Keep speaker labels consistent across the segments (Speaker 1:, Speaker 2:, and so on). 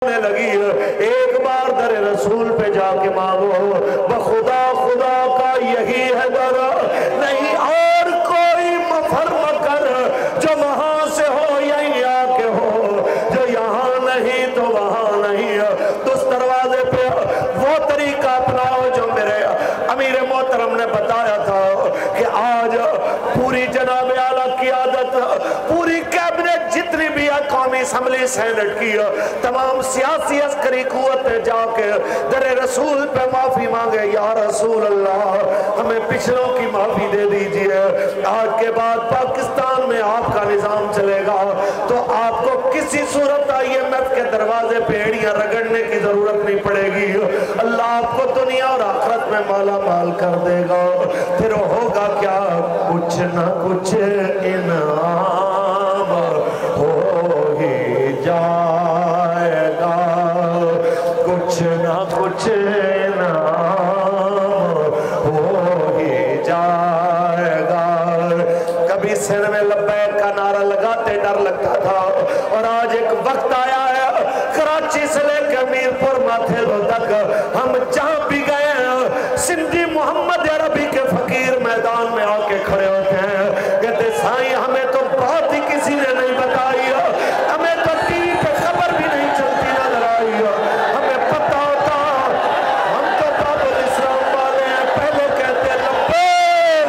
Speaker 1: لگی ایک بار در رسول پہ جا کے مانگو، بخدا خدا کا یہی ہے در، نہیں اور کوئی مفر مکر جو وہاں سے ہو یا یہاں کے ہو، جو یہاں نہیں تو وہاں نہیں، تو اس دروازے پہ وہ طریقہ اپناؤ جو میرے امیر محترم نے بتایا تھا کہ آج پوری جناب اعلیٰ قیادت، پوری کیبنٹ جتنی بھی قومی اسمبلی سینٹ کی، تمام سیاسی عسکری قوت نے جا کے در رسول پہ معافی مانگے، یا رسول اللہ ہمیں پچھلوں کی معافی دے دیجئے، آج کے بعد پاکستان میں آپ کا نظام چلے گا تو آپ کو کسی صورت IMF کے دروازے پہ ایڑیاں رگڑنے کی ضرورت نہیں پڑے گی، اللہ آپ کو دنیا اور آخرت میں مالا مال کر دے گا، پھر ہوگا کیا، کچھ نہ کچھ انعام ہو ہی جائے گا، کچھ نہ کچھ انعام ہو ہی جائے گا۔ کبھی سر میں لبیک کا نعرہ لگاتے ڈر لگتا تھا، اور آج ایک وقت آیا ہے کراچی سے لے کے میرپور ماتھے دو تک ہم جہاں بھی گئے ہیں سندھی محمد عربی کے فقیر میدان میں آ کے کھڑے ہوتے ہیں، کہتے سائیں ہمیں تو بات ہی کسی نے نہیں بتائی، ہمیں تو ٹی وی پہ خبر بھی نہیں چلتی نظر آئی، ہمیں پتہ ہوتا ہم تو باب الاسلام والے ہیں، پہلے کہتے لبیک۔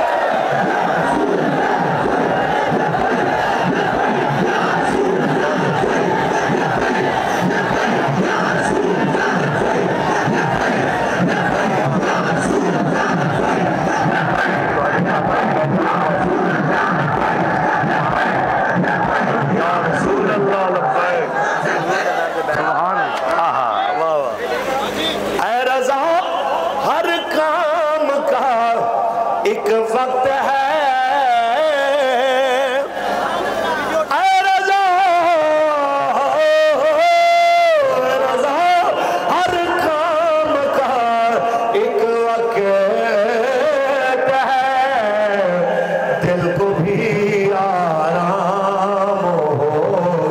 Speaker 1: اے رضا ہر کام کا ایک وقت ہے، اے رضا ہر کام کا ایک وقت ہے، دل کو بھی آرام ہو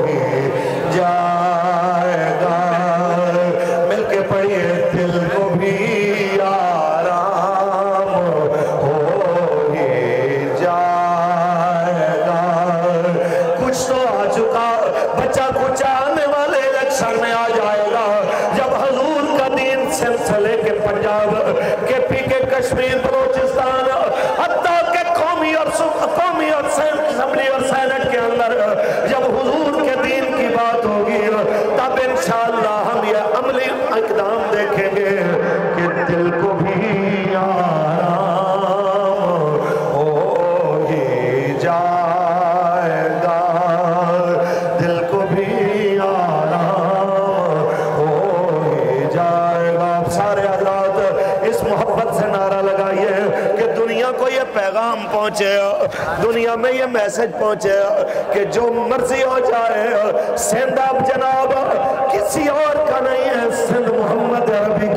Speaker 1: ہی جائے گا، مل کے پڑھیے، دل کو بھی آرام ہو ہی جائے گا۔ کچھ تو آ چکا، بچہ کچھ آنے والے الیکشن میں آ جائے گا، جب حضور کا دین سلسلے کے پنجاب کے پی کے کشمیر بلوچستان حتیٰ کہ قومی اور اسمبلی اور سینٹ کے اندر جب حضور کے دین کی بات ہوگی تب انشاءاللہ ہم یہ عملی اقدام دیکھیں گے کہ دل کو بھی آرام ہو ہی جائے گا، دل کو بھی آرام ہو ہی جائے گا۔ آپ سارے حضرات اس محبت سے نعرہ لگائیے کہ دنیا کو یہ پیغام پہنچے، دنیا میں یہ میسج پہنچے کہ جو مرضی ہو جائے، سندھ اب جناب کسی اور کا نہیں ہے، سندھ محمد عربی